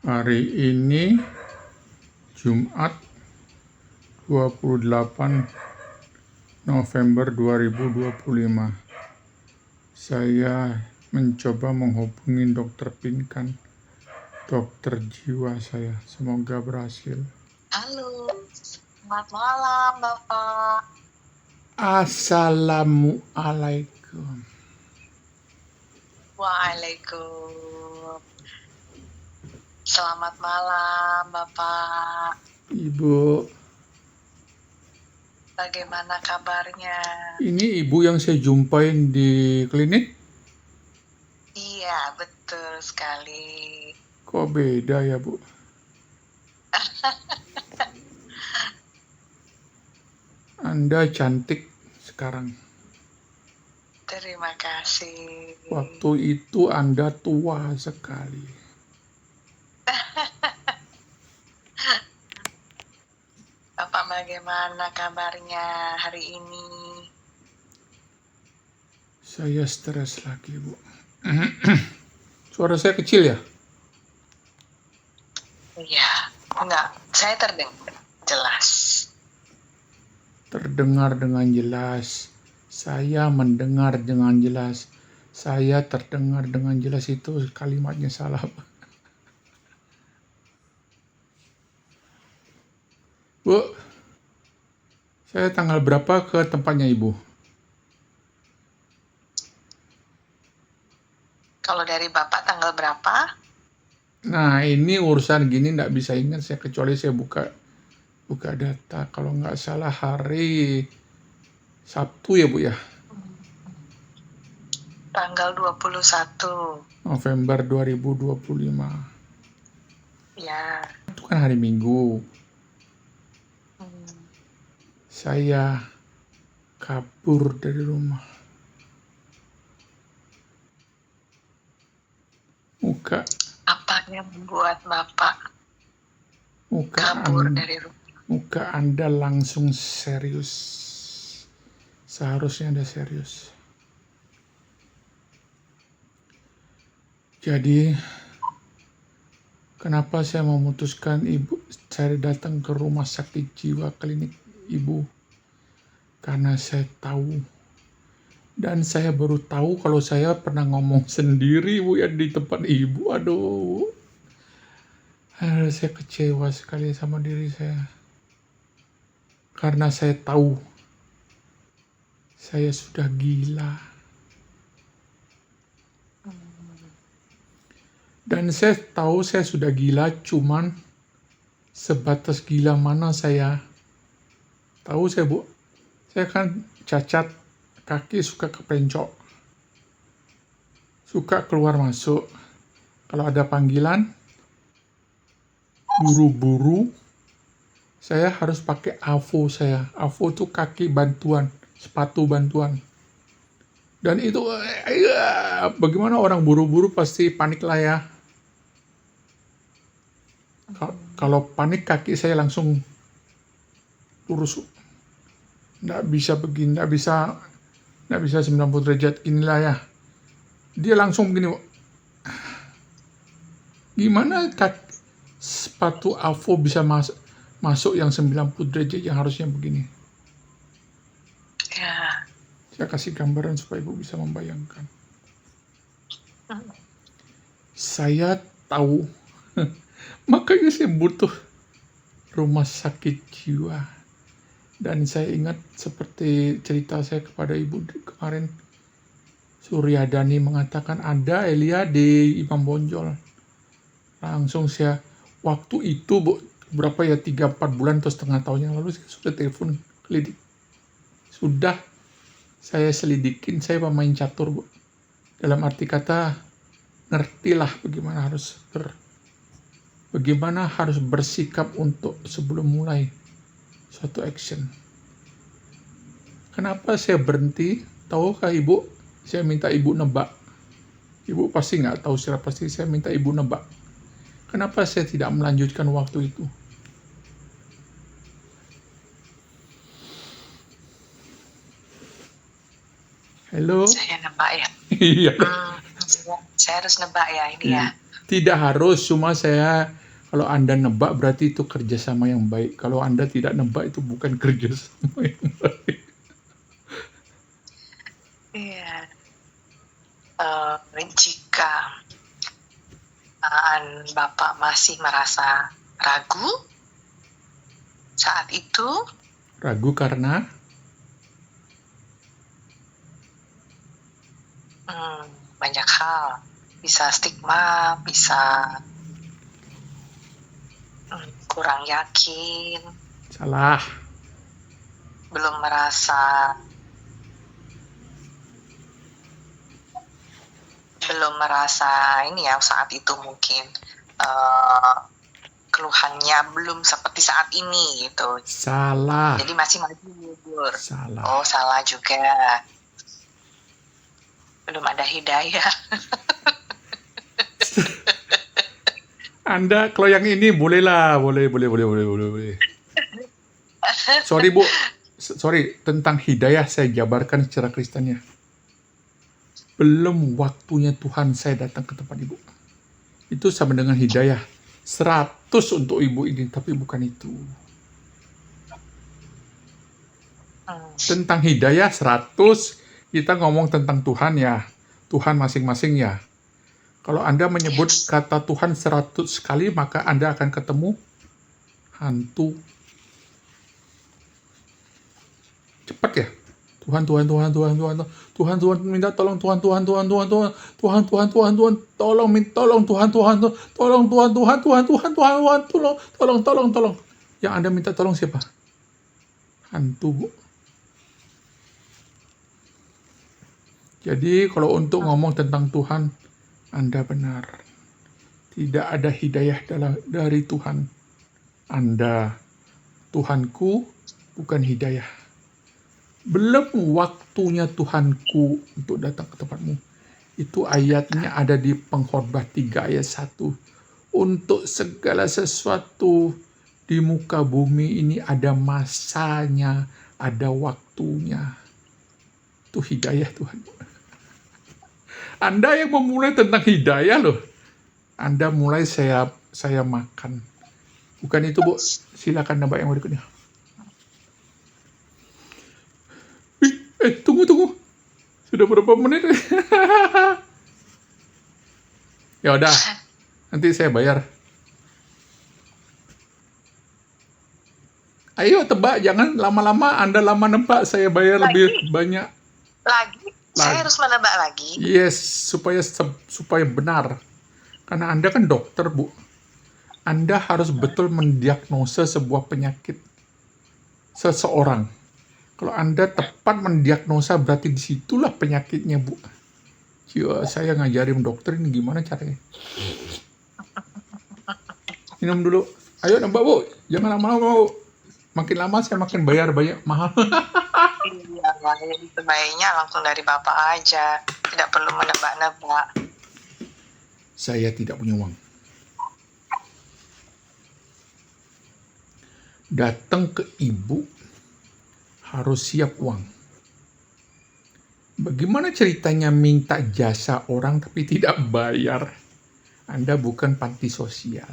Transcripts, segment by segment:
Hari ini Jumat 28 November 2025. Saya mencoba menghubungi Dr. Pinkan, dokter jiwa saya. Semoga berhasil. Halo, selamat malam Bapak. Assalamualaikum. Waalaikumsalam. Selamat malam Bapak. Ibu, Bagaimana kabarnya? ini ibu yang saya jumpain di klinik? Iya, betul sekali. Kok beda ya, Bu? Anda cantik sekarang. Terima kasih. Waktu itu Anda tua sekali. Bapak bagaimana kabarnya hari ini? Saya stres lagi, Bu. Suara saya kecil ya? Iya, enggak, saya terdengar jelas. Terdengar dengan jelas. Saya mendengar dengan jelas. Saya terdengar dengan jelas, itu kalimatnya salah. Bu, saya tanggal berapa ke tempatnya Ibu? Kalau dari Bapak tanggal berapa? Nah, ini urusan gini nggak bisa ingat saya, kecuali saya buka data. Kalau nggak salah hari Sabtu ya, Bu ya? Tanggal 21. November 2025. Ya. Itu kan hari Minggu. Saya kabur dari rumah. Apa yang membuat Bapak kabur dari rumah? Muka Anda langsung serius. Seharusnya Anda serius. Jadi, kenapa saya memutuskan saya datang ke rumah sakit jiwa klinik Ibu? Karena saya tahu. Dan saya baru tahu kalau saya pernah ngomong sendiri, Bu, ya, di tempat Ibu. Aduh, saya kecewa sekali sama diri saya. Karena saya tahu saya sudah gila. Dan saya tahu saya sudah gila, cuman sebatas gila mana saya. Tahu saya, Bu, saya kan cacat, kaki suka kepencok, suka keluar masuk. Kalau ada panggilan, buru-buru, saya harus pakai AVO saya. AVO itu kaki bantuan, sepatu bantuan. Dan itu, bagaimana orang buru-buru pasti panik lah ya. Kalau panik kaki saya langsung lurus. Nggak bisa begini, nggak bisa 90 derajat inilah ya. Dia langsung begini, Bu. Gimana sepatu AVO bisa masuk yang 90 derajat yang harusnya begini? Ya. Saya kasih gambaran supaya Ibu bisa membayangkan. Saya tahu, makanya saya butuh rumah sakit jiwa. Dan saya ingat seperti cerita saya kepada Ibu kemarin, Suryadani mengatakan ada Elia di Imam Bonjol. Langsung saya, waktu itu, Bu, berapa ya, 3-4 bulan atau setengah tahun yang lalu, saya sudah telepon klinik. Sudah saya selidikin, saya pemain catur, Bu. Dalam arti kata, ngertilah bagaimana harus bersikap untuk sebelum mulai suatu action. Kenapa saya berhenti? Tahukah Ibu? Saya minta Ibu nebak. Ibu pasti nggak tahu secara pasti, saya minta Ibu nebak. Kenapa saya tidak melanjutkan waktu itu? Halo? Saya nebak ya? Iya. Saya harus nebak ya ini ya. Tidak harus, cuma saya kalau Anda nebak berarti itu kerjasama yang baik. Kalau Anda tidak nebak itu bukan kerjasama yang baik. Iya. Jika Bapak masih merasa ragu saat itu, Ragu karena banyak hal. Bisa stigma, bisa kurang yakin, salah. belum merasa ini ya saat itu mungkin keluhannya belum seperti saat ini gitu. Salah. Jadi masih mundur. Salah. Oh, salah juga. Belum ada hidayah. Anda kalau yang ini bolehlah, boleh. Sorry Bu, sorry tentang hidayah saya jabarkan secara Kristennya. Belum waktunya Tuhan saya datang ke tempat Ibu. Itu sama dengan hidayah. 100 untuk Ibu ini, tapi bukan itu. Tentang hidayah 100, kita ngomong tentang Tuhan ya. Tuhan masing-masing ya. Kalau Anda menyebut kata Tuhan 100 kali, maka Anda akan ketemu hantu. Cepat ya. Tuhan, minta tolong Tuhan, tolong tolong. Yang Anda minta tolong siapa? Hantu, Bu. Jadi kalau untuk ngomong tentang Tuhan, Anda benar. Tidak ada hidayah dari Tuhan. Anda, Tuhanku, bukan hidayah. Belum waktunya Tuhanku untuk datang ke tempatmu. Itu ayatnya ada di Pengkhotbah 3 ayat 1. Untuk segala sesuatu di muka bumi ini ada masanya, ada waktunya. Itu hidayah Tuhan. Anda yang memulai tentang hidayah loh. Anda mulai saya makan. Bukan itu Bu. Silakan nambah yang berikutnya. Tunggu. Sudah berapa menit? Ya udah. Nanti saya bayar. Ayo tebak, jangan lama-lama. Anda lama nebak, saya bayar lebih banyak. Lagi? Saya harus menebak lagi? Yes, supaya benar. Karena Anda kan dokter, Bu. Anda harus betul mendiagnosa sebuah penyakit seseorang. Kalau Anda tepat mendiagnosa, berarti disitulah penyakitnya, Bu. Saya ngajarin dokter ini gimana caranya. Minum dulu. Ayo nambah, Bu. Jangan lama-lama, Bu. Makin lama saya makin bayar banyak mahal. Iya, sebaiknya langsung dari Bapak aja. Tidak perlu menebak-nebak. Saya tidak punya uang. Datang ke Ibu harus siap uang. Bagaimana ceritanya minta jasa orang tapi tidak bayar? Anda bukan panti sosial.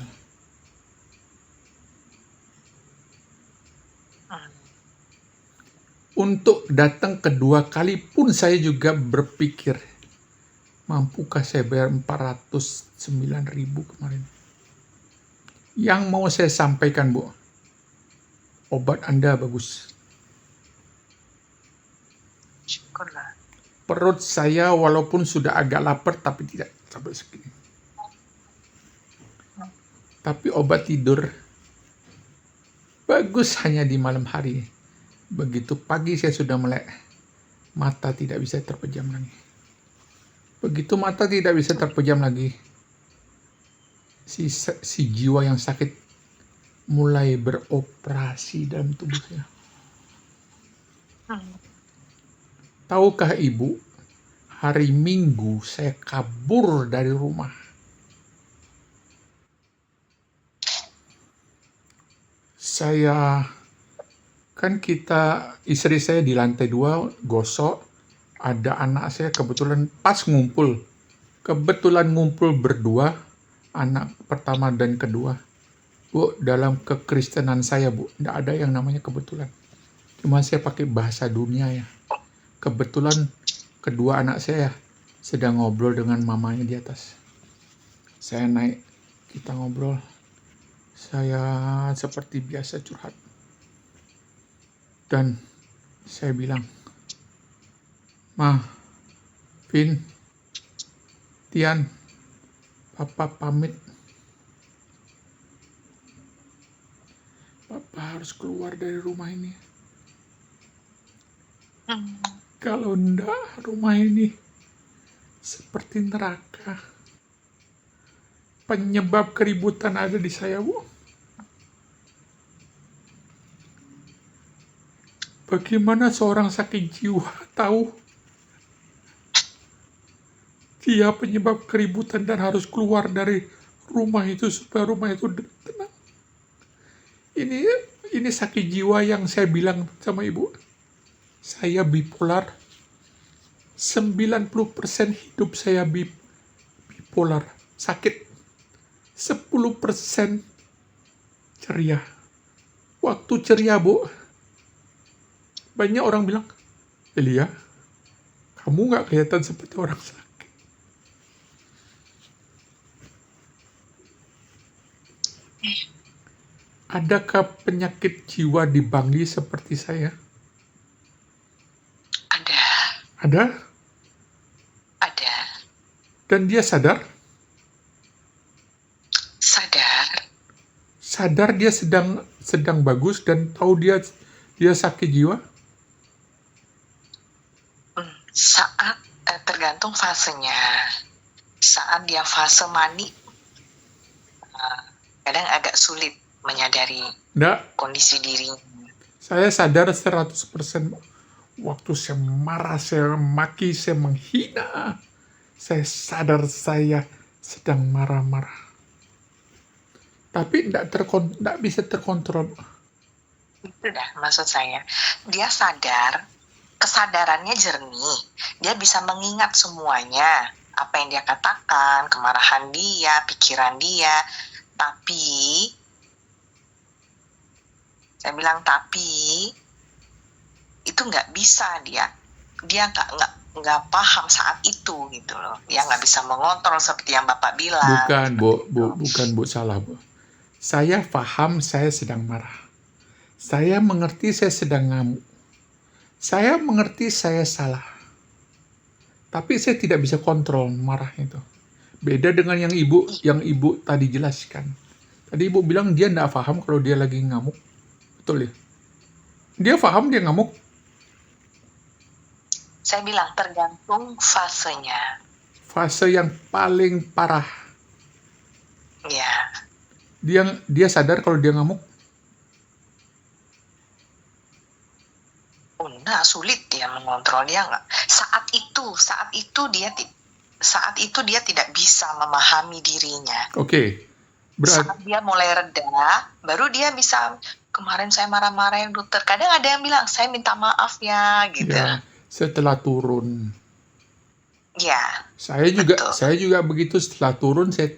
Untuk datang kedua kali pun saya juga berpikir, mampukah saya bayar 409.000 kemarin? Yang mau saya sampaikan, Bu, obat Anda bagus. Syukurlah. Perut saya walaupun sudah agak lapar tapi tidak sampai segini. Tapi obat tidur bagus hanya di malam hari. Begitu pagi saya sudah melek, mata tidak bisa terpejam lagi. Begitu mata tidak bisa terpejam lagi, si jiwa yang sakit mulai beroperasi dalam tubuh saya. Tahukah Ibu, hari Minggu saya kabur dari rumah. Istri saya di lantai 2 gosok, ada anak saya kebetulan ngumpul berdua, anak pertama dan kedua. Bu, dalam kekristenan saya, Bu, tidak ada yang namanya kebetulan. Cuma saya pakai bahasa dunia ya. Kebetulan kedua anak saya sedang ngobrol dengan mamanya di atas. Saya naik, kita ngobrol. Saya seperti biasa curhat. Dan saya bilang, Ma, Vin, Tian, Papa pamit. Papa harus keluar dari rumah ini. Hmm. Kalau enggak, rumah ini seperti neraka. Penyebab keributan ada di saya, Bu. Bagaimana seorang sakit jiwa tahu dia penyebab keributan dan harus keluar dari rumah itu supaya rumah itu tenang. Ini sakit jiwa yang saya bilang sama ibu. Saya bipolar. 90% hidup saya bipolar. Sakit. 10% ceria. Waktu ceria, Bu, banyak orang bilang, Elia, kamu nggak kelihatan seperti orang sakit. Adakah penyakit jiwa di Bangli seperti saya? Ada. Ada? Ada. Dan dia sadar? Sadar. Sadar dia sedang bagus dan tahu dia sakit jiwa? Saat tergantung fasenya. Saat dia fase mani, kadang agak sulit menyadari Nggak, kondisi dirinya. saya sadar 100%. Waktu saya marah, saya maki, saya menghina, saya sadar saya sedang marah-marah. Tapi nggak bisa terkontrol. Itu dah maksud saya. Dia sadar, kesadarannya jernih. Dia bisa mengingat semuanya. Apa yang dia katakan, kemarahan dia, pikiran dia. Tapi, saya bilang tapi, itu nggak bisa dia. Dia nggak paham saat itu gitu loh. Dia nggak bisa mengontrol seperti yang Bapak bilang. Bukan Bu, salah Bu. Saya paham saya sedang marah. Saya mengerti saya sedang ngamuk. Saya mengerti saya salah. Tapi saya tidak bisa kontrol marah itu. Beda dengan yang ibu tadi jelaskan. Tadi ibu bilang dia nggak paham kalau dia lagi ngamuk. Betul ya? Dia paham dia ngamuk. Saya bilang tergantung fasenya. Fase yang paling parah. Ya. Dia sadar kalau dia ngamuk. Enggak, sulit dia mengontrol. Dia nggak. Saat itu dia tidak bisa memahami dirinya. Oke. Saat dia mulai reda, baru dia bisa, kemarin saya marah-marah ya dokter. Kadang ada yang bilang, saya minta maaf ya, gitu. Ya, setelah turun. Ya. Saya juga begitu, setelah turun saya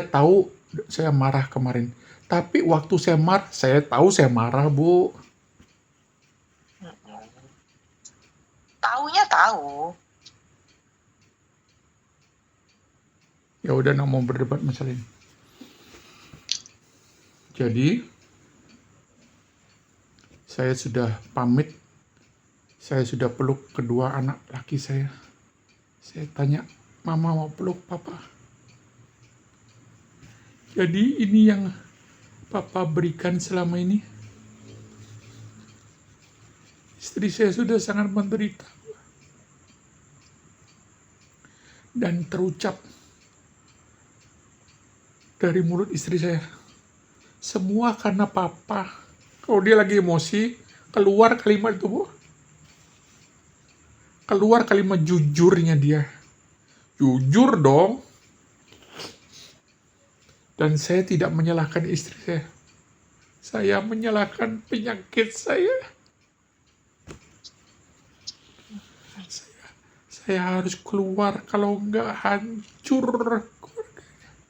tahu saya marah kemarin. Tapi waktu saya marah, saya tahu saya marah, Bu. Taunya tahu. Ya udah, nggak mau berdebat masalah ini. Jadi saya sudah pamit. Saya sudah peluk kedua anak laki saya. Saya tanya, Mama mau peluk Papa? Jadi ini yang Papa berikan selama ini. Istri saya sudah sangat menderita. Dan terucap dari mulut istri saya, semua karena Papa. Kalau dia lagi emosi, keluar kalimat itu, Bu. Keluar kalimat jujurnya dia. Jujur dong. Dan saya tidak menyalahkan istri saya. Saya menyalahkan penyakit saya. Saya harus keluar, kalau enggak hancur keluarganya.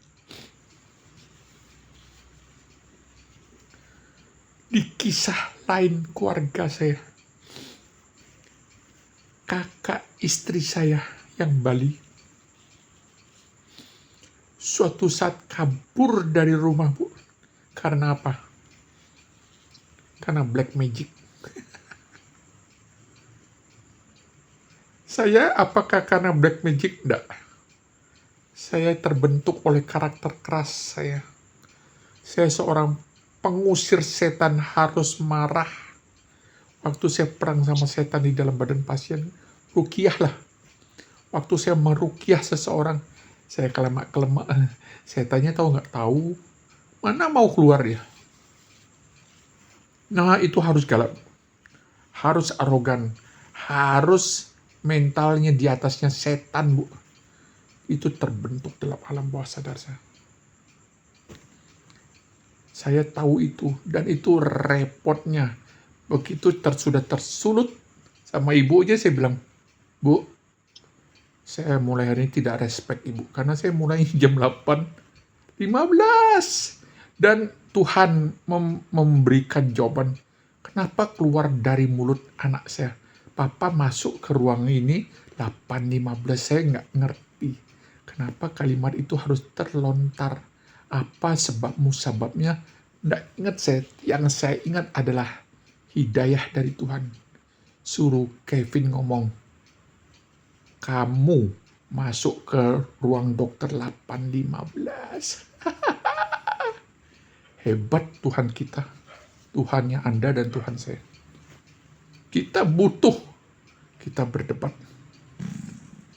kisah lain keluarga saya. Kakak istri saya yang Bali suatu saat kabur dari rumah, Bu. Karena apa? Karena black magic. Saya apakah karena black magic? Enggak. Saya terbentuk oleh karakter keras saya. Saya seorang pengusir setan, harus marah. Waktu saya perang sama setan di dalam badan pasien, rukiah lah. Waktu saya merukiah seseorang, saya kelemak-kelemak. Setannya tahu nggak? Tahu. Mana mau keluar dia? Nah, itu harus galak. Harus arogan. Harus mentalnya di atasnya setan, Bu. Itu terbentuk dalam alam bawah sadar saya. Saya tahu itu, dan itu repotnya. Begitu sudah tersulut sama ibu aja, saya bilang, Bu, saya mulai hari ini tidak respect ibu, karena saya mulai jam 8.15. Dan Tuhan memberikan jawaban, kenapa keluar dari mulut anak saya, Papa masuk ke ruang ini 8.15, saya nggak ngerti. Kenapa kalimat itu harus terlontar? Apa sebabnya? Nggak ingat saya. Yang saya ingat adalah hidayah dari Tuhan. Suruh Kevin ngomong, kamu masuk ke ruang dokter 8.15. Hebat Tuhan kita. Tuhannya Anda dan Tuhan saya. Kita butuh, kita berdebat.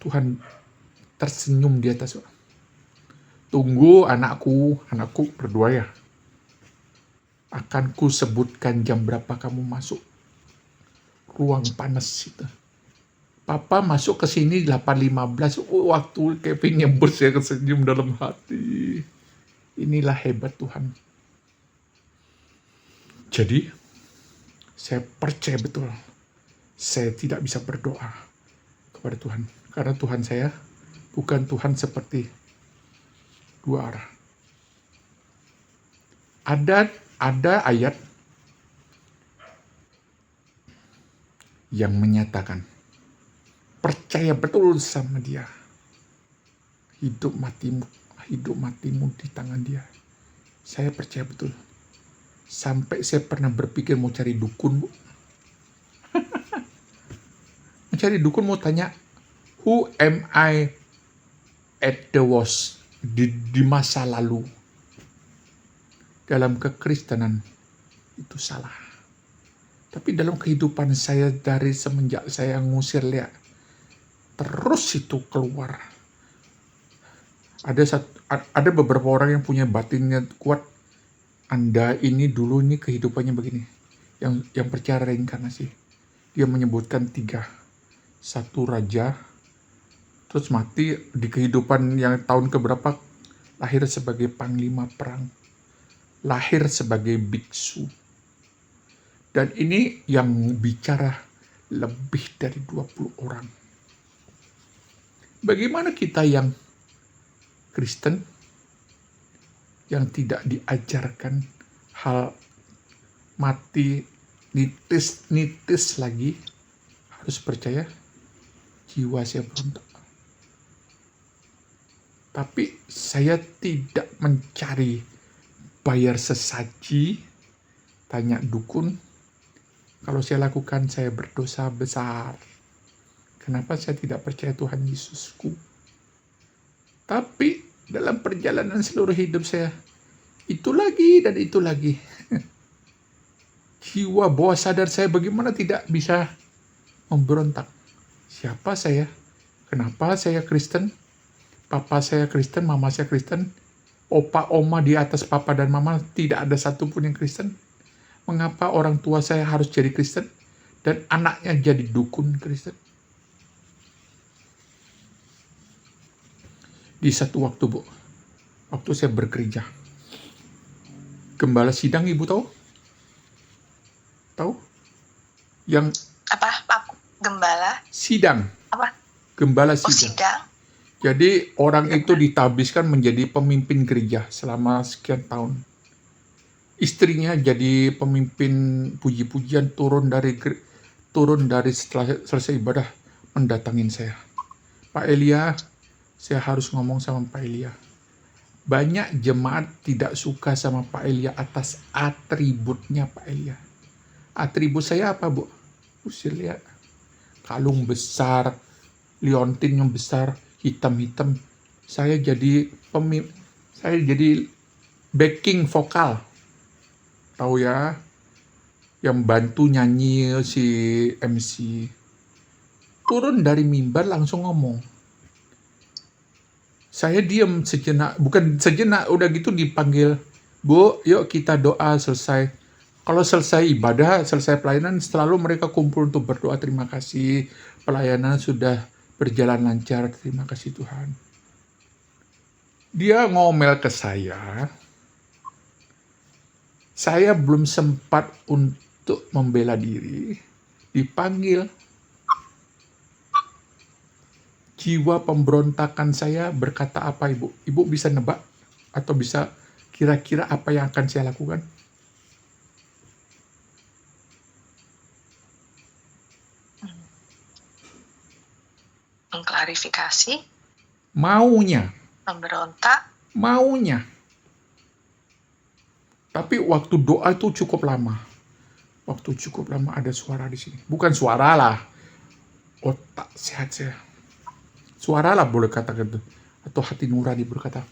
Tuhan tersenyum di atas. Tunggu anakku berdua ya. Akan ku sebutkan jam berapa kamu masuk ruang panas itu. Papa masuk ke sini 8.15. Waktu Kevin nyebut, saya tersenyum dalam hati. Inilah hebat Tuhan. Jadi, saya percaya betul. Saya tidak bisa berdoa kepada Tuhan. Karena Tuhan saya bukan Tuhan seperti dua arah. Ada ayat yang menyatakan, percaya betul sama dia. Hidup matimu di tangan dia. Saya percaya betul. Sampai saya pernah berpikir mau cari dukun, Bu. Mencari dukun, mau tanya, who am I at the worst, di masa lalu. Dalam kekristenan itu salah. Tapi dalam kehidupan saya dari semenjak saya ngusir Lea, terus itu keluar. Ada beberapa orang yang punya batinnya kuat. Anda ini dulu ini kehidupannya begini. Yang percaya reinkarnasi. Dia menyebutkan 3. 1 raja, terus mati di kehidupan yang tahun keberapa, lahir sebagai panglima perang, lahir sebagai biksu. Dan ini yang bicara lebih dari 20 orang. Bagaimana kita yang Kristen, yang tidak diajarkan hal mati nitis lagi, harus percaya? Jiwa saya berontak. Tapi saya tidak mencari bayar sesaji, tanya dukun. Kalau saya lakukan, saya berdosa besar. Kenapa saya tidak percaya Tuhan Yesusku? Tapi dalam perjalanan seluruh hidup saya, itu lagi dan itu lagi. Jiwa bawah sadar saya bagaimana tidak bisa memberontak. Siapa saya? Kenapa saya Kristen? Papa saya Kristen, mama saya Kristen. Opa, oma di atas papa dan mama tidak ada satupun yang Kristen. Mengapa orang tua saya harus jadi Kristen? Dan anaknya jadi dukun Kristen? Di satu waktu, Bu, waktu saya bergereja, gembala sidang, Ibu tahu? Tahu? Yang Apa? Gembala? sidang. Apa? Gembala Oh, sidang. sidang? Jadi orang itu ditabiskan menjadi pemimpin gereja selama sekian tahun. istrinya jadi pemimpin puji-pujian, turun dari setelah selesai ibadah mendatangin saya. Pak Elia, saya harus ngomong sama Pak Elia. Banyak jemaat tidak suka sama Pak Elia atas atributnya Pak Elia. Atribut saya apa, Bu? Usir lihat. Kalung besar, liontin yang besar, hitam-hitam. Saya jadi backing vokal. Tahu ya? Yang bantu nyanyi si MC. Turun dari mimbar langsung ngomong. Saya diam sejenak, bukan sejenak, udah gitu dipanggil, Bu, yuk kita doa selesai. Kalau selesai ibadah, selesai pelayanan, selalu mereka kumpul untuk berdoa, terima kasih, pelayanan sudah berjalan lancar, terima kasih Tuhan. Dia ngomel ke saya belum sempat untuk membela diri, dipanggil. Jiwa pemberontakan saya berkata apa, Ibu? Ibu bisa nebak? Atau bisa kira-kira apa yang akan saya lakukan? Mengklarifikasi, Maunya. memberontak. Tapi waktu doa itu cukup lama. Ada suara di sini. Bukan suara lah. Otak sehat saya. Suara lah boleh katakan itu. Atau hati nurani berkata,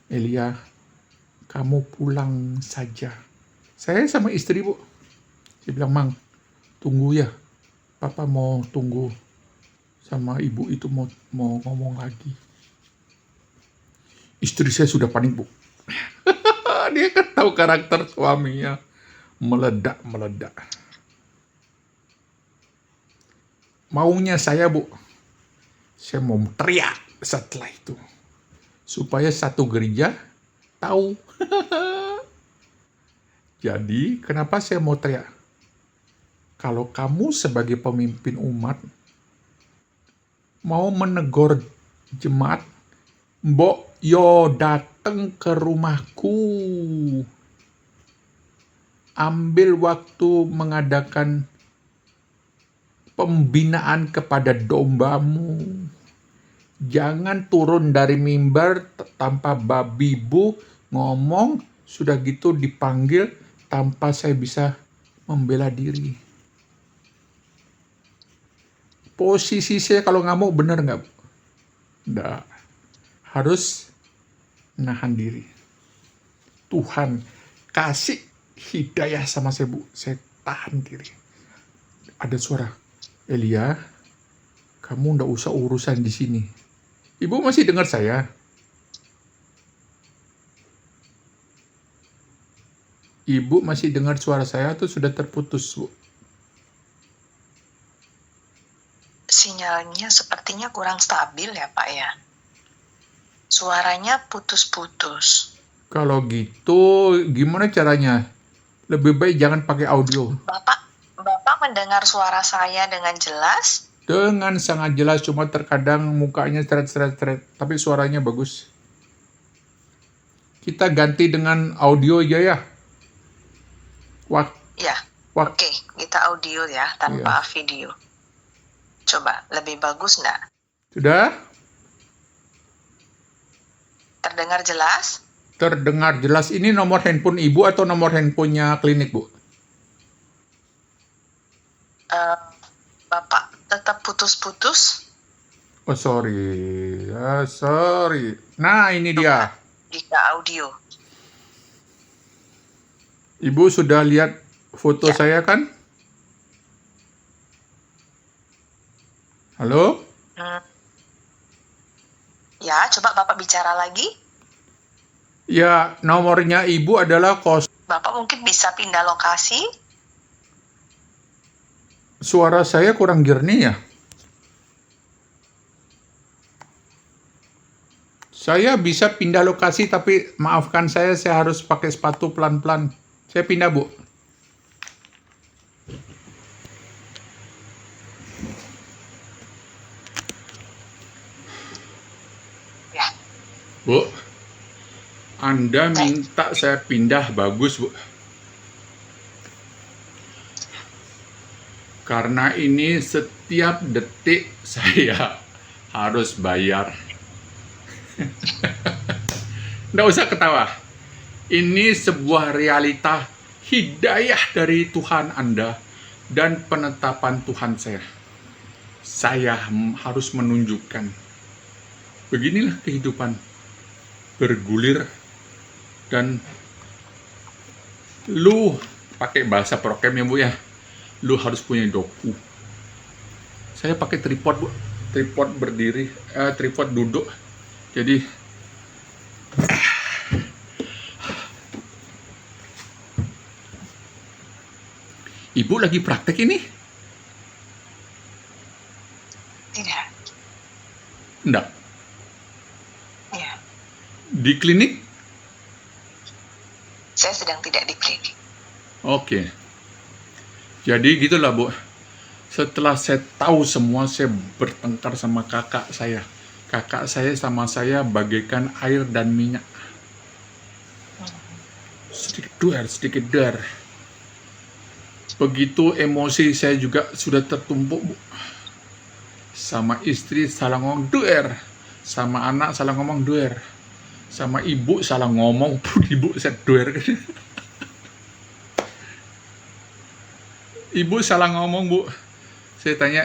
Elia, kamu pulang saja. Saya sama istri, Bu. Dia bilang, Mang, tunggu ya. Papa mau tunggu sama ibu itu mau ngomong lagi. Istri saya sudah panik, Bu. Dia kan tahu karakter suaminya. Meledak. Maunya saya, Bu, saya mau teriak setelah itu. Supaya satu gereja tahu. Jadi, kenapa saya mau teriak? Kalau kamu sebagai pemimpin umat mau menegur jemaat, Mbok yo datang ke rumahku. Ambil waktu mengadakan pembinaan kepada dombamu. Jangan turun dari mimbar tanpa babi bu ngomong, sudah gitu dipanggil tanpa saya bisa membela diri. Posisi saya kalau ngamuk benar nggak? Nggak. Harus nahan diri. Tuhan kasih hidayah sama saya, Bu. Saya tahan diri. Ada suara, Elia, kamu nggak usah urusan di sini. Ibu masih dengar saya? Ibu masih dengar suara saya atau sudah terputus, Bu? Sinyalnya sepertinya kurang stabil ya, Pak ya. Suaranya putus-putus. Kalau gitu, gimana caranya? Lebih baik jangan pakai audio. Bapak mendengar suara saya dengan jelas? Dengan sangat jelas, cuma terkadang mukanya seret, tapi suaranya bagus. Kita ganti dengan audio aja ya. Oke, kita audio ya, tanpa video. Coba, lebih bagus nggak? Sudah? Terdengar jelas? Terdengar jelas. Ini nomor handphone Ibu atau nomor handphonenya klinik, Bu? Bapak tetap putus-putus? Oh, sorry. Sorry. Nah, ini dia. Jika audio. Ibu sudah lihat foto saya kan? Halo? Ya, coba Bapak bicara lagi. Ya, nomornya Ibu adalah Bapak mungkin bisa pindah lokasi? Suara saya kurang jernih ya? Saya bisa pindah lokasi, tapi maafkan saya harus pakai sepatu pelan-pelan. Saya pindah, Bu. Ya. Bu, Anda Baik. minta saya pindah, bagus Bu. Karena ini setiap detik saya harus bayar. Nggak usah ketawa. Ini sebuah realita hidayah dari Tuhan Anda dan penetapan Tuhan saya. Saya harus menunjukkan. Beginilah kehidupan. Bergulir dan lu pakai bahasa prokem ya Bu ya. Lu harus punya doku. Saya pakai tripod Bu. Tripod berdiri, tripod duduk. Jadi Ibu lagi praktek ini? Tidak. Enggak. Ya. Di klinik? Saya sedang tidak di klinik. Oke. Jadi gitulah Bu. Setelah saya tahu semua, saya bertengkar sama kakak saya. Kakak saya sama saya bagaikan air dan minyak. Sedikit duar. Begitu emosi saya juga sudah tertumpuk Bu. Sama istri salah ngomong duer. Sama anak salah ngomong duer. Sama ibu salah ngomong pun ibu saya duer. Ibu salah ngomong Bu. Saya tanya,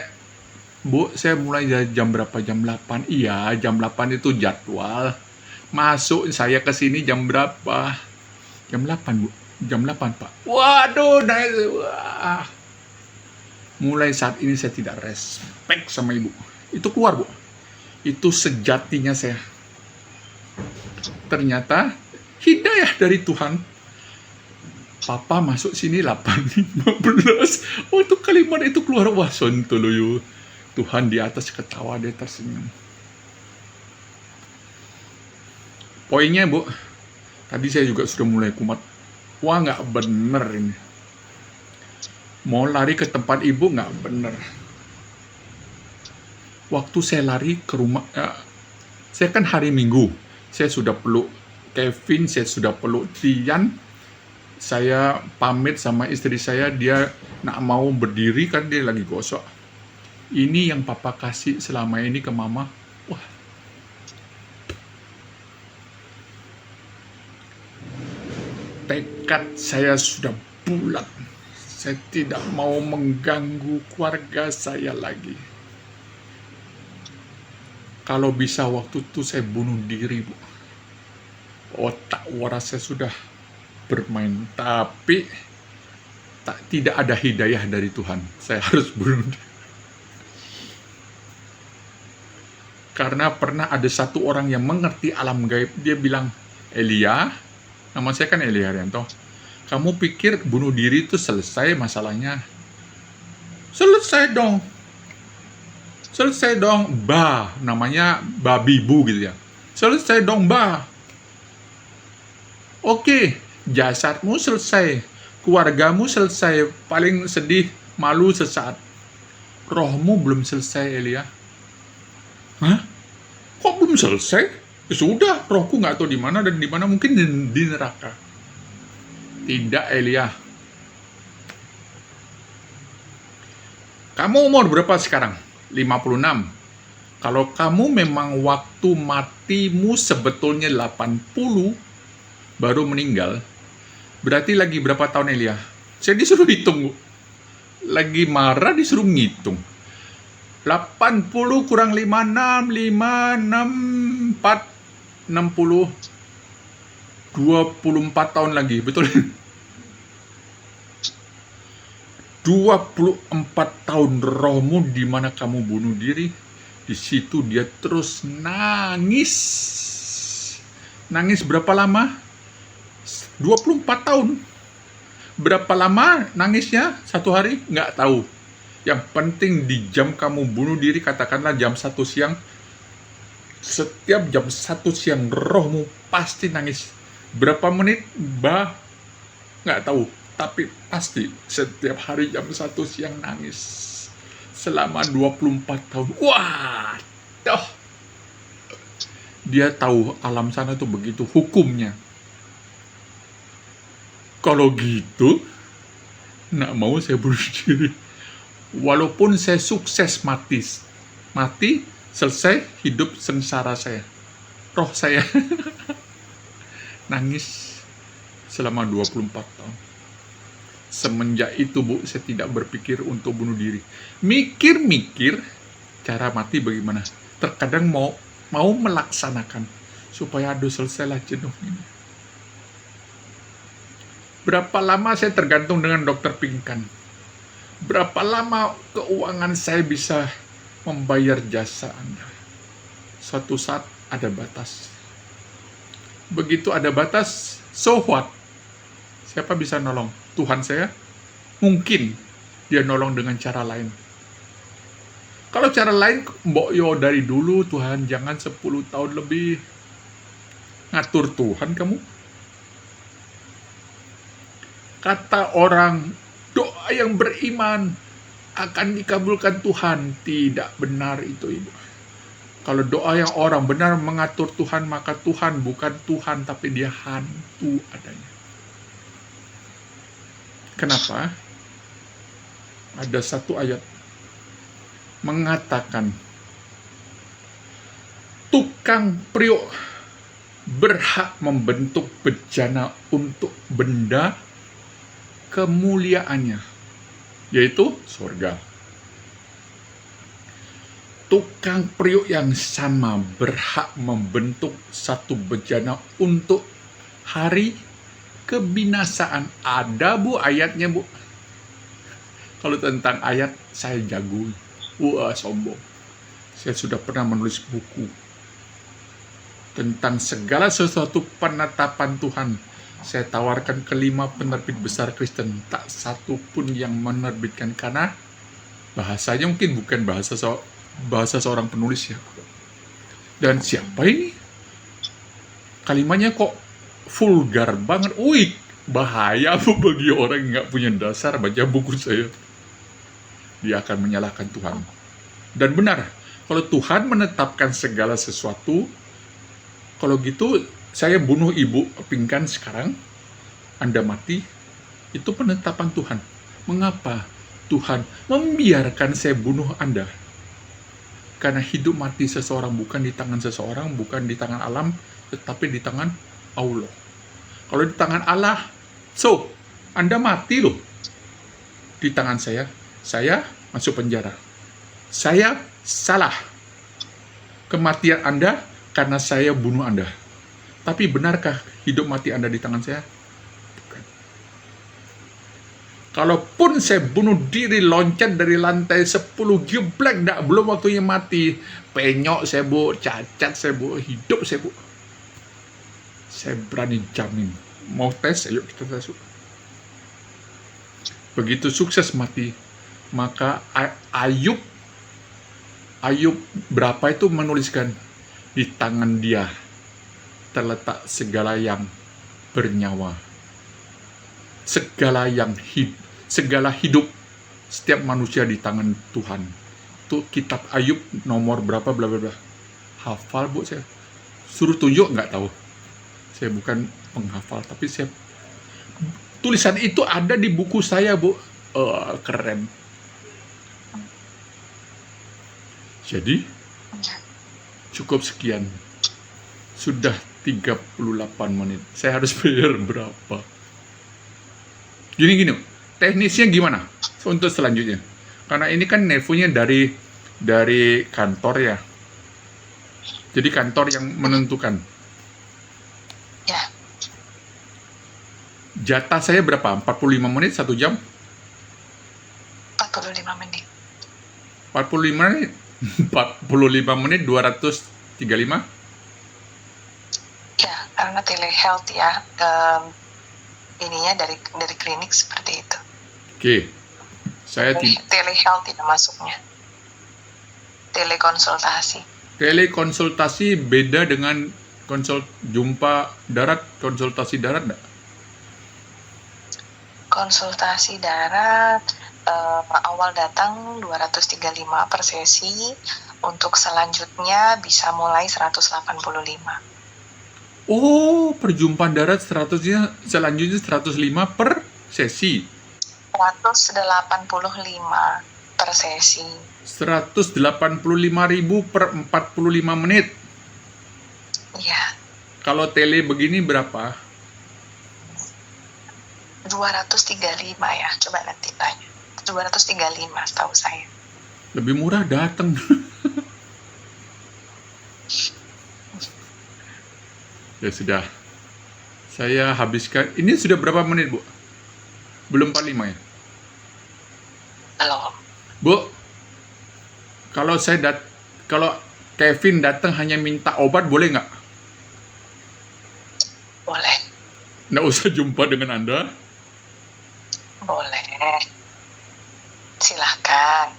Bu, saya mulai jam berapa? Jam 8. Iya, jam 8 itu jadwal. Masuk saya ke sini jam berapa? Jam 8 Bu. Jam 8 Pak. Waduh, wah. Mulai saat ini saya tidak respect sama ibu. Itu keluar Bu. Itu sejatinya saya. Ternyata hidayah dari Tuhan. Papa masuk sini 8.15. Oh, itu kalimat itu keluar. Wah, sontoloyo. Tuhan di atas ketawa, dia tersenyum. Poinnya Bu, tadi saya juga sudah mulai kumat. Wah, nggak bener ini. Mau lari ke tempat ibu nggak bener. Waktu saya lari ke rumah, saya kan hari Minggu, saya sudah peluk Kevin, saya sudah peluk Tian, saya pamit sama istri saya, dia nak mau berdiri kan dia lagi gosok. Ini yang papa kasih selama ini ke mama. Wah. Tekad saya sudah bulat. Saya tidak mau mengganggu keluarga saya lagi. Kalau bisa waktu itu saya bunuh diri Bu. Otak waras saya sudah bermain, tapi tidak ada hidayah dari Tuhan. Saya harus bunuh diri. Karena pernah ada satu orang yang mengerti alam gaib, dia bilang, Elia, nama saya kan Elia Haryanto, kamu pikir bunuh diri itu selesai masalahnya? Selesai dong. Selesai dong, namanya babi bu gitu ya. Selesai dong, Oke, jasadmu selesai, keluargamu selesai, paling sedih, malu sesaat. Rohmu belum selesai, Elia. Hah? Kok belum selesai? Ya sudah, rohku nggak tahu di mana dan di mana, mungkin di neraka. Tidak, Elia. Kamu umur berapa sekarang? 56. Kalau kamu memang waktu matimu sebetulnya 80, baru meninggal, berarti lagi berapa tahun Elia? Saya disuruh hitung, Bu. Lagi marah disuruh ngitung. 80 kurang 56, 5, 6, 4, 60, 24 tahun lagi, betul? 24 tahun rohmu di mana kamu bunuh diri, di situ dia terus nangis. Nangis berapa lama? 24 tahun. Berapa lama nangisnya? 1 hari? Nggak tahu. Yang penting di jam kamu bunuh diri, katakanlah jam 1 siang, setiap jam 1 siang rohmu pasti nangis. Berapa menit? Nggak tahu. Tapi pasti setiap hari jam 1 siang nangis. Selama 24 tahun. Wah! Dia tahu alam sana itu begitu hukumnya. Kalau gitu, nggak mau saya bunuh diri. Walaupun saya sukses mati, selesai hidup sengsara saya. Roh saya nangis selama 24 tahun. Semenjak itu, Bu, saya tidak berpikir untuk bunuh diri. Mikir-mikir cara mati bagaimana. Terkadang mau melaksanakan supaya aduh selesailah jenuh ini. Berapa lama saya tergantung dengan dokter pingkan. Berapa lama keuangan saya bisa membayar jasa Anda. Suatu saat ada batas. Begitu ada batas, so what? Siapa bisa nolong? Tuhan saya? Mungkin dia nolong dengan cara lain. Kalau cara lain, mbok yo dari dulu Tuhan, jangan 10 tahun lebih. Ngatur Tuhan kamu. Kata orang, doa yang beriman akan dikabulkan Tuhan. Tidak benar itu, Ibu. Kalau doa yang orang benar mengatur Tuhan, maka Tuhan bukan Tuhan, tapi dia hantu adanya. Kenapa? Ada satu ayat mengatakan, tukang priok berhak membentuk bejana untuk benda kemuliaannya, yaitu surga. Tukang priok yang sama berhak membentuk satu bejana untuk hari kebinasaan. Ada, Bu, ayatnya, Bu. Kalau tentang ayat, saya jago. Wah, sombong. Saya sudah pernah menulis buku tentang segala sesuatu penetapan Tuhan. Saya tawarkan ke 5 penerbit besar Kristen. Tak satu pun yang menerbitkan, karena bahasanya mungkin bukan bahasa seorang penulis ya. Dan siapa ini? Kalimatnya kok vulgar banget. Wih, bahaya bagi orang yang nggak punya dasar baca buku saya. Dia akan menyalahkan Tuhan. Dan benar, kalau Tuhan menetapkan segala sesuatu, kalau gitu saya bunuh Ibu pingkan sekarang, Anda mati, itu penetapan Tuhan. Mengapa Tuhan membiarkan saya bunuh Anda? Karena hidup mati seseorang bukan di tangan seseorang, bukan di tangan alam, tetapi di tangan Allah. Kalau di tangan Allah, so, Anda mati loh. Di tangan saya masuk penjara. Saya salah. Kematian Anda karena saya bunuh Anda. Tapi benarkah hidup mati Anda di tangan saya? Bukan. Kalaupun saya bunuh diri, loncat dari lantai 10, geblek, belum waktunya mati. Penyok saya, Bu, cacat saya, Bu, hidup saya, Bu. Saya berani jamin. Mau tes? Ayo kita tes. Begitu sukses mati, maka Ayub berapa itu menuliskan, di tangan dia terletak segala yang bernyawa, segala hidup setiap manusia di tangan Tuhan. Itu kitab Ayub nomor berapa bla bla bla. Hafal, Bu, saya. Suruh tunjuk nggak tahu. Saya bukan penghafal, tapi saya tulisan itu ada di buku saya, Bu. Keren. Jadi cukup sekian. Sudah 38 menit. Saya harus bayar berapa? Gini, teknisnya gimana untuk selanjutnya? Karena ini kan nelfonnya dari kantor ya. Jadi kantor yang menentukan. Ya. Jatah saya berapa? 45 menit, 1 jam? 45 menit. 45 menit 235? Ya, karena telehealth ya, ininya dari klinik seperti itu. Oke. Saya telehealth ya masuknya. Telekonsultasi. Telekonsultasi beda dengan konsultasi darat enggak? Konsultasi darat awal datang 235 per sesi, untuk selanjutnya bisa mulai 185. Oh, perjumpaan darat 100-nya selanjutnya 105 per sesi. 185 per sesi. 185.000 per 45 menit. Iya, Kalau tele begini berapa? 235 ya. Coba nanti tanya. 235 setahu saya. Lebih murah datang. Ya sudah. Saya habiskan. Ini sudah berapa menit, Bu? Belum 45 ya? Belum. Bu, kalau kalau Kevin datang hanya minta obat boleh nggak? Boleh. Nggak usah jumpa dengan Anda. Boleh. Silahkan.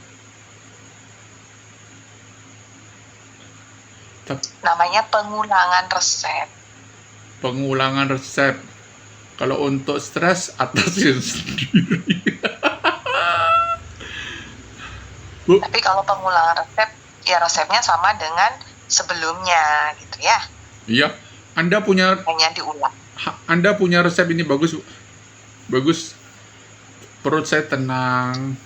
Namanya pengulangan resep. Pengulangan resep. Kalau untuk stres, atasin sendiri. Bu, Tapi kalau pengulangan resep, ya resepnya sama dengan sebelumnya gitu ya. iya. Anda punya Hanya diulang. resep ini bagus, Bu. Bagus. Perut saya tenang.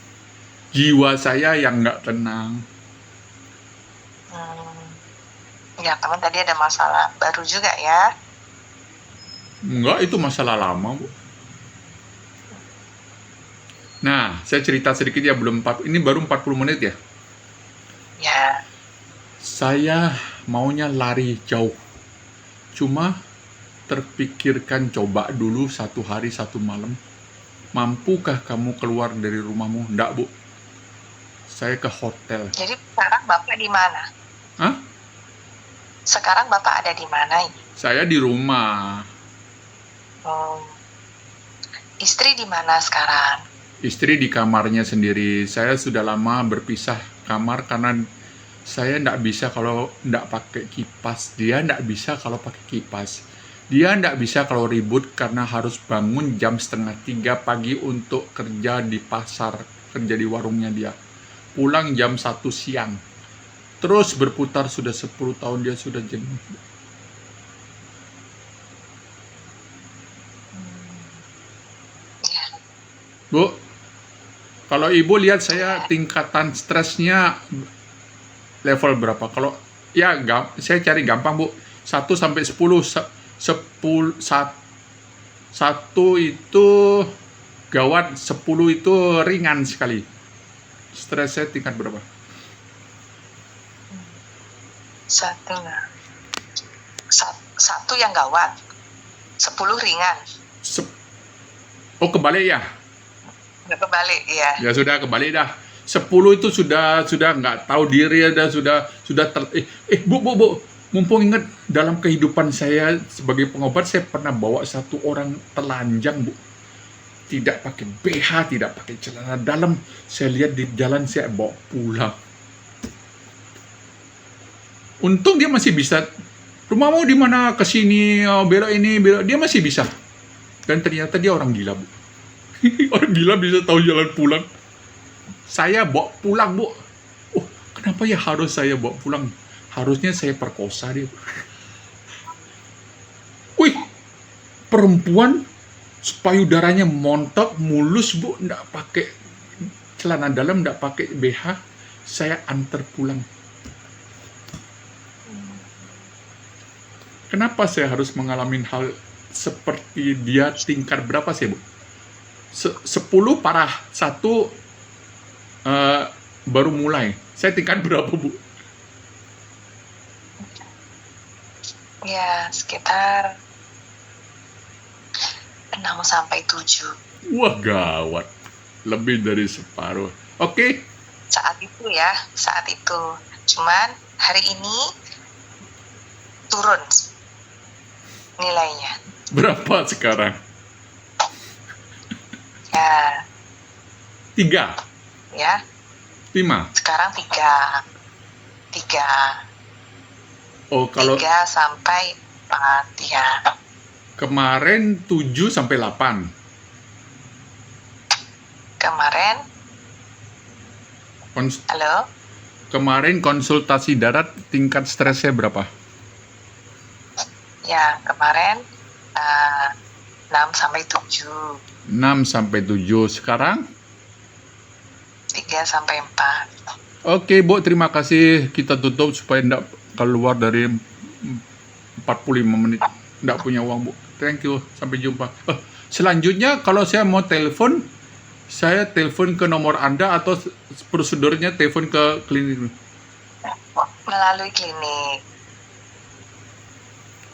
Jiwa saya yang nggak tenang. Ya, kamu tadi ada masalah baru juga ya. Enggak, itu masalah lama, Bu. Nah, saya cerita sedikit ya, ini baru 40 menit ya. Ya, Saya maunya lari jauh. Cuma terpikirkan coba dulu 1 hari 1 malam. Mampukah kamu keluar dari rumahmu? Enggak, Bu. Saya ke hotel. jadi sekarang Bapak di mana? Hah? Sekarang Bapak ada di mana ini? Saya di rumah. Istri di mana sekarang? Istri di kamarnya sendiri. Saya sudah lama berpisah kamar karena saya nggak bisa kalau nggak pakai kipas. Dia nggak bisa kalau pakai kipas. Dia nggak bisa kalau ribut karena harus bangun jam 2:30 pagi untuk kerja di pasar, kerja di warungnya dia. Pulang jam 1 siang. Terus berputar sudah 10 tahun dia sudah jenuh. Ya, Bu, kalau Ibu lihat saya tingkatan stresnya level berapa? Kalau ya saya cari gampang, Bu. 1 sampai 10. 1 itu gawat, 10 itu ringan sekali. Stres saya tingkat berapa? satu yang gawat, 10 ringan. Oh, kebalik ya? Nggak kebalik ya. Ya sudah, kebalik dah. 10 itu sudah nggak tahu diri, sudah Bu, mumpung ingat dalam kehidupan saya sebagai pengobat, saya pernah bawa satu orang telanjang, Bu. Tidak pakai BH, tidak pakai celana dalam. Saya lihat di jalan, saya bawa pulang. Untung dia masih bisa. Rumahmu di mana? Kesini, belok ini, belok. Dia masih bisa. Dan ternyata dia orang gila, Bu. Orang gila bisa tahu jalan pulang. Saya bawa pulang, Bu. Oh, kenapa ya harus saya bawa pulang? Harusnya saya perkosa dia. Wih, perempuan payudaranya montok, mulus, Bu. Nggak pakai celana dalam, nggak pakai BH. Saya antar pulang. Kenapa saya harus mengalami hal seperti dia? Tingkat berapa sih, Bu? 10 parah, 1 baru mulai. Saya tingkat berapa, Bu? Ya, sekitar 6 sampai 7. Wah, gawat. Lebih dari separuh. Oke. Saat itu ya, saat itu. Cuman hari ini turun nilainya. Berapa sekarang? Ya, 3, ya. 5. Sekarang 3. Oh, kalau 3 sampai 4 ya. kemarin 7 sampai 8. Kemarin, halo? Kemarin konsultasi darat tingkat stresnya berapa? Ya, kemarin 6 sampai 7, 6 sampai 7. Sekarang? 3 sampai 4. Oke, Bu, terima kasih. Kita tutup supaya enggak keluar dari 45 menit. Enggak punya uang, Bu. Thank you. Sampai jumpa. Selanjutnya, kalau saya mau telepon, saya telepon ke nomor Anda atau prosedurnya telepon ke klinik? Melalui klinik.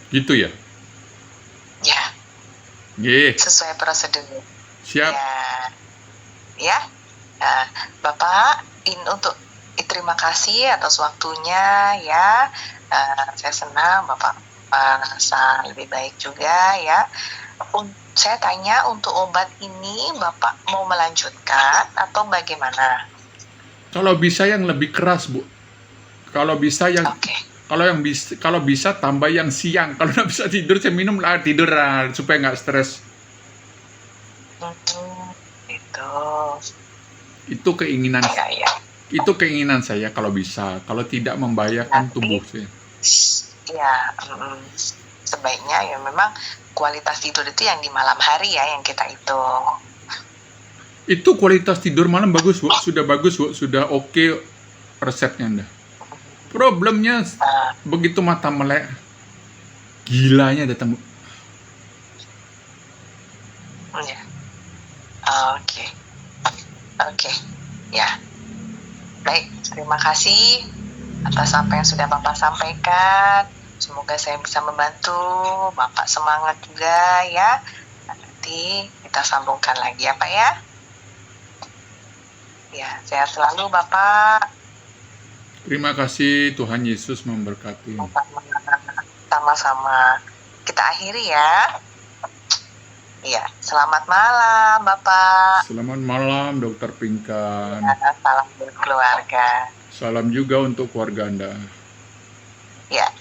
Gitu ya? Ya, Ye, sesuai prosedur. siap. Ya. Nah, Bapak, terima kasih atas waktunya ya. Saya senang Bapak merasa lebih baik juga ya. Saya tanya, untuk obat ini Bapak mau melanjutkan atau bagaimana? Kalau bisa yang lebih keras, Bu. Kalau bisa yang Oke. kalau bisa tambah yang siang. Kalau nggak bisa tidur, saya minum lah tidur supaya nggak stres. Itu. Itu keinginan. Ya. Itu keinginan saya kalau bisa. Kalau tidak membahayakan tubuh saya. Ya, sebaiknya ya memang kualitas tidur itu yang di malam hari ya yang kita hitung. Itu kualitas tidur malam bagus, Bu. Sudah bagus, Bu. Sudah oke resepnya Anda. Problemnya begitu mata melek, gilanya datang, Bu. Ya. Oke. Ya. Baik, terima kasih atas apa yang sudah Bapak sampaikan. Semoga saya bisa membantu Bapak, semangat juga ya. Nanti kita sambungkan lagi ya Pak ya. Ya, sehat selalu Bapak. Terima kasih, Tuhan Yesus memberkati. Sama-sama. Kita akhiri ya. Iya, selamat malam Bapak. Selamat malam, Dokter Pinkan. Ya, salam buat keluarga. Salam juga untuk keluarga Anda. Ya.